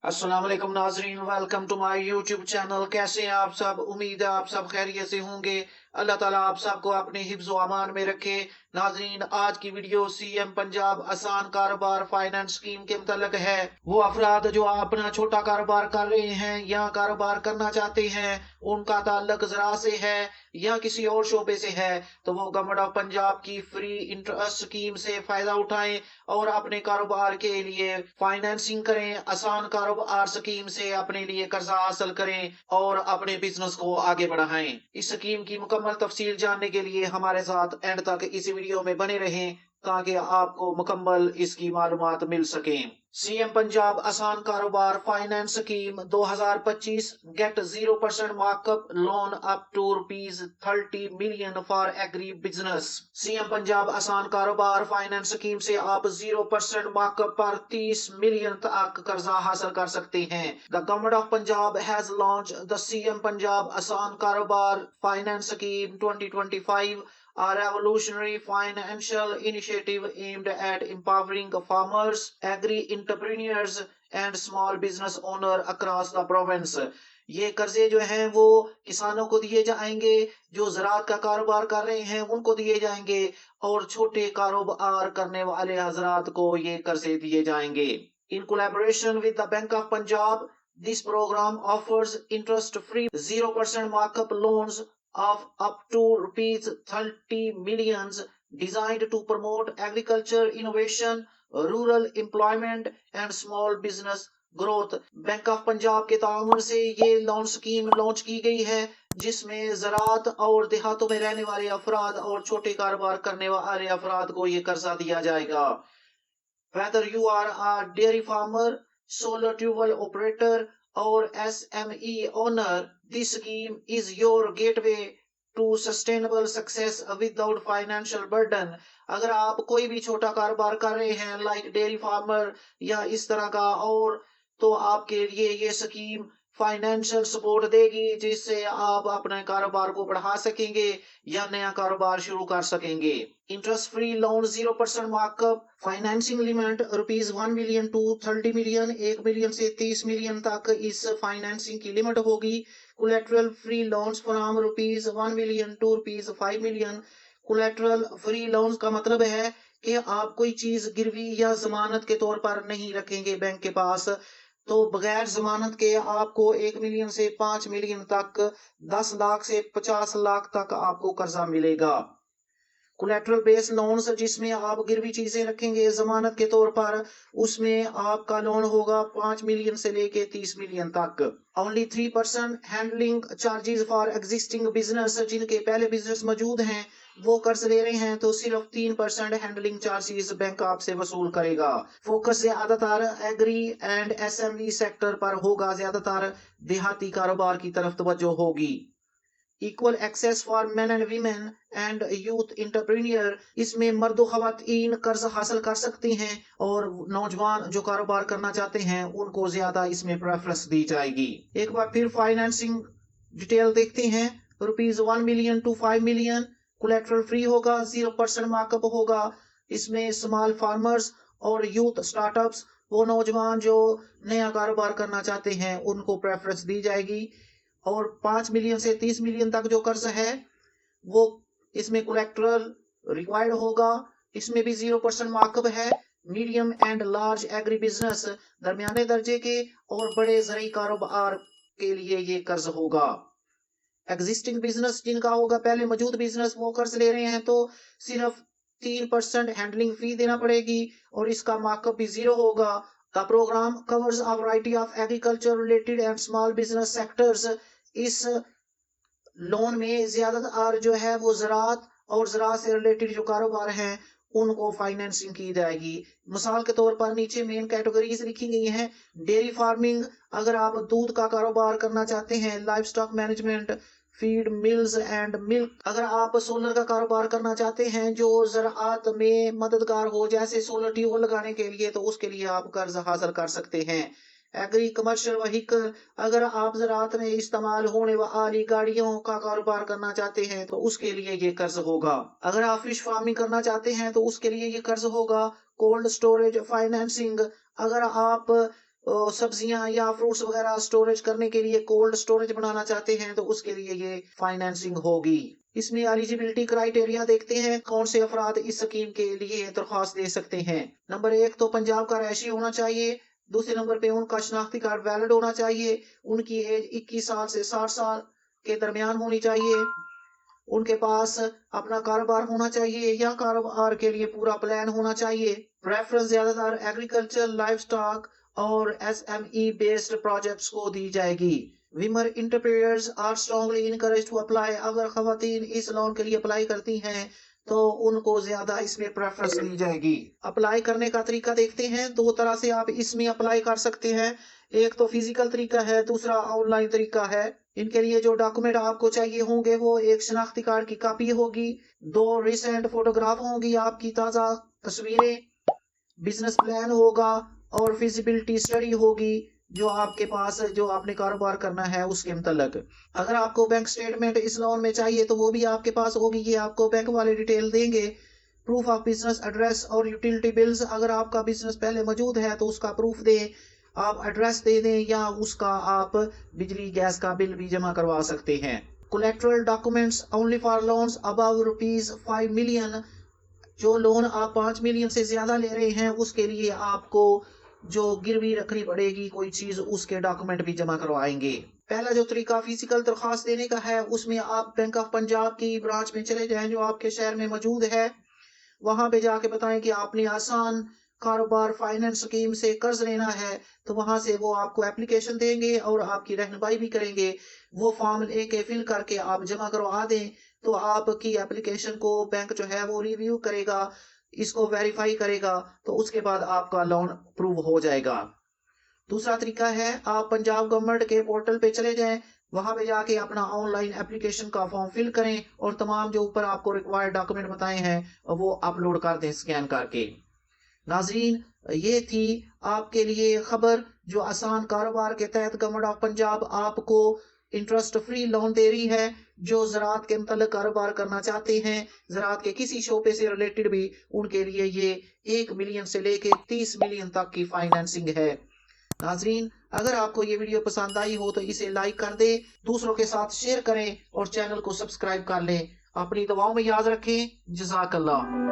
अस्सलाम वालेकुम नाजरीन, welcome to my YouTube channel. कैसे हैं आप सब? उम्मीद है आप सब खैरियत से होंगे। अल्लाह ताला आप सबको अपने हिफ्ज़ व अमान में रखे। नाजरीन, आज की वीडियो सीएम पंजाब आसान कारोबार फाइनेंस स्कीम के मुतल्लिक है। वो अफराद जो अपना छोटा कारोबार कर रहे हैं या कारोबार करना चाहते हैं, उनका ताल्लुक ज़रा से है या किसी और शोबे से है, तो वो गवर्नमेंट ऑफ पंजाब की फ्री इंटरेस्ट स्कीम से फायदा उठाएं और अपने कारोबार के लिए फाइनेंसिंग करें। आसान कारोबार स्कीम से अपने लिए कर्जा हासिल करें और अपने बिजनेस को आगे बढ़ाएं। इस स्कीम की मुकम्मल तफसील जानने के लिए हमारे साथ एंड तक इस वीडियो में बने रहें ताकि आपको मुकम्मल इसकी मालूमात मिल सके। सीएम पंजाब आसान कारोबार finance scheme 2025 get 0% markup loan up to ₹30 million for agri business. CM Punjab आसान कारोबार फाइनेंस स्कीम से आप 0% मार्कअप पर 30 मिलियन तक कर्जा हासिल कर सकते हैं। The government of Punjab has launch the CM Punjab आसान कारोबार finance scheme 2025, a revolutionary financial initiative aimed at empowering farmers, agri-entrepreneurs and small business owners across the province. ये कर्जे जो हैं वो किसानों को दिए जाएंगे, जो ज़राअत का कारोबार कर रहे हैं उनको दिए जाएंगे, और छोटे कारोबार करने वाले हजरात को ये कर्जे दिए जाएंगे। In collaboration with the Bank of Punjab, this program offers interest-free 0% markup loans of up to ₹30 million designed to promote agriculture innovation, rural employment and small business growth. Bank of Punjab के ताउन से ये लोन स्कीम लॉन्च की गई है, जिसमें ज़राअत और देहातों में रहने वाले अफराद और छोटे कारोबार करने वाले अफराद को ये कर्जा दिया जाएगा। Whether you are a dairy farmer, solar tube operator or SME owner, this scheme is your gateway to sustainable success without financial burden। अगर आप कोई भी छोटा कारोबार कर रहे हैं लाइक डेयरी फार्मर या इस तरह का, और तो आपके लिए ये स्कीम फाइनेंशियल सपोर्ट देगी, जिससे आप अपने कारोबार को बढ़ा सकेंगे या नया कारोबार शुरू कर सकेंगे। Interest free loan 0% markup, financing limit ₹1 million to 30 million, 1 million से 30 मिलियन तक इस फाइनेंसिंग की लिमिट होगी। Collateral free loans from ₹1 million to ₹5 million. Collateral free loans का मतलब है कि आप कोई चीज गिरवी या जमानत के तौर पर नहीं रखेंगे बैंक के पास, तो बगैर जमानत के आपको 1 मिलियन से 5 मिलियन तक, 10 लाख से 50 लाख तक आपको कर्जा मिलेगा। कोलेटरल बेस्ड लोन्स, जिसमें आप गिरवी चीजें रखेंगे जमानत के तौर पर, उसमें आपका लोन होगा 5 मिलियन से लेके 30 मिलियन तक। Only 3% handling charges for existing business, जिनके पहले बिजनेस मौजूद हैं वो कर्ज ले रहे हैं, तो सिर्फ 3% हैंडलिंग चार्जेस बैंक आपसे वसूल करेगा। फोकस ज्यादातर एग्री एंड एसएमई सेक्टर पर होगा, ज्यादातर देहाती कारोबार की तरफ तवज्जो होगी। Equal access for men and women and youth entrepreneur, इसमें मर्द खवातीन कर्ज हासिल कर सकती हैं, और नौजवान जो कारोबार करना चाहते हैं उनको ज्यादा इसमें प्रेफरेंस दी जाएगी। एक बार फिर फाइनेंसिंग डिटेल देखते हैं। ₹1 million to 5 million, collateral free होगा, 0% मार्कअप होगा। इसमें स्मॉल फार्मर्स और यूथ स्टार्टअप्स, वो नौजवान जो नया कारोबार करना चाहते हैं उनको प्रेफरेंस दी जाएगी। और 5 मिलियन से 30 मिलियन तक जो कर्ज है वो इसमें कोलेटरल रिक्वायर्ड होगा, इसमें भी 0% मार्कअप है। Medium and large agri business, दरमियाने दर्जे के और बड़े ज़रूरी कारोबार के लिए ये कर्ज होगा। एग्जिस्टिंग बिजनेस, जिनका होगा पहले मौजूद बिजनेस, वो कर्ज ले रहे हैं तो सिर्फ 3% हैंडलिंग फी देना पड़ेगी और इसका मार्कअप भी 0 होगा। The program covers a variety of agriculture related and small business sectors। इस लोन में ज्यादातर जो है वो ज़राअत और ज़राअत से रिलेटेड जो कारोबार हैं उनको फाइनेंसिंग की जाएगी। मिसाल के तौर पर नीचे मेन कैटेगरीज लिखी गई हैं। डेयरी फार्मिंग, अगर आप दूध का कारोबार करना चाहते हैं, live stock management, feed mills and milk. अगर आप सोलर का कारोबार करना चाहते हैं जो ज़राअत में मददगार हो, जैसे सोलर ट्यूब लगाने के लिए, तो उसके लिए आप कर्ज हासिल कर सकते हैं। एग्री कमर्शियल व्हीकल, अगर आप ज़राअत में इस्तेमाल होने वाली गाड़ियों का कारोबार करना चाहते हैं तो उसके लिए ये कर्ज होगा। अगर आप फिश फार्मिंग करना चाहते हैं तो उसके लिए ये कर्ज होगा। कोल्ड स्टोरेज फाइनेंसिंग, अगर आप सब्जियां या फ्रूट्स वगैरह स्टोरेज करने के लिए कोल्ड स्टोरेज बनाना चाहते हैं तो उसके लिए ये फाइनेंसिंग होगी। इसमें एलिजिबिलिटी क्राइटेरिया देखते हैं कौन से अफराद इस स्कीम के लिए दरख्वास्त दे सकते हैं। नंबर 1 तो पंजाब का रहायशी होना चाहिए। दूसरे नंबर पे उनका शनाख्ती कार्ड वैलिड होना चाहिए। उनकी एज 21 साल से 60 साल के दरमियान होनी चाहिए। उनके पास अपना कारोबार होना चाहिए या कारोबार के लिए पूरा प्लान होना चाहिए। प्रेफरेंस ज्यादातर एग्रीकल्चर, लाइवस्टॉक और SME बेस्ड प्रोजेक्ट्स को दी जाएगी। Women entrepreneurs are strongly encourage to apply. अगर खवातीन इस लोन के लिए अप्लाई करती हैं तो उनको ज्यादा इसमें प्रेफरेंस दी जाएगी। अप्लाई करने का तरीका देखते हैं। 2 तरह से आप इसमें अप्लाई कर सकते हैं। एक तो फिजिकल तरीका है, दूसरा ऑनलाइन तरीका है। इनके लिए जो डॉक्यूमेंट आपको चाहिए होंगे वो एक शनाख्ती कार्ड की कॉपी होगी, 2 रिसेंट फोटोग्राफ होंगी, आपकी ताज़ा तस्वीरें, बिजनेस प्लान होगा और फिजिबिलिटी स्टडी होगी जो आपके पास जो आपने कारोबार करना है उसके मुतल्लिक। अगर आपको बैंक स्टेटमेंट इस लोन में चाहिए तो वो भी आपके पास होगी, ये आपको बैंक वाले डिटेल देंगे। प्रूफ ऑफ बिजनेस एड्रेस और यूटिलिटी बिल्स, अगर आपका बिजनेस पहले मौजूद है तो उसका प्रूफ दें, आप एड्रेस दे दें या उसका आप बिजली गैस का बिल भी जमा करवा सकते हैं। Colorectal documents only for loans above ₹5 million. जो लोन आप 5 मिलियन से ज्यादा ले रहे हैं उसके लिए आपको जो गिरवी रखनी पड़ेगी कोई चीज, उसके डॉक्यूमेंट भी जमा करवाएंगे। पहला जो तरीका फिजिकल दरख्वास्त देने का है उसमें आप बैंक ऑफ पंजाब की ब्रांच में चले जाएं जो आपके शहर में मौजूद है। वहां पे जाके बताएं कि आपने आसान कारोबार फाइनेंस स्कीम से कर्ज लेना है, तो वहां से वो आपको एप्लीकेशन देंगे और आपकी रहनुमाई भी करेंगे। वो फॉर्म लेके फिल करके आप जमा करवा दें तो आपकी एप्लीकेशन को बैंक जो है वो रिव्यू करेगा, इसको वेरीफाई करेगा, तो उसके बाद आपका लोन अप्रूव हो जाएगा। दूसरा तरीका है आप पंजाब गवर्नमेंट के पोर्टल पे चले जाएं, वहां पे जाके अपना ऑनलाइन एप्लीकेशन का फॉर्म फिल करें और तमाम जो ऊपर आपको रिक्वायर्ड डॉक्यूमेंट बताए हैं वो अपलोड कर दें स्कैन करके। नाजरीन, ये थी आपके लिए खबर जो आसान कारोबार के तहत गवर्नमेंट ऑफ पंजाब आपको इंटरेस्ट फ्री लोन दे रही है। जो ज़राअत के मतलब कारोबार करना चाहते हैं, ज़राअत के किसी शोबे से रिलेटेड भी, उनके लिए ये 1 मिलियन से लेके 30 मिलियन तक की फाइनेंसिंग है। नाजरीन, अगर आपको ये वीडियो पसंद आई हो तो इसे लाइक कर दें, दूसरों के साथ शेयर करें और चैनल को सब्सक्राइब कर लें। अपनी दुआओं में याद रखें। जज़ाकल्लाह।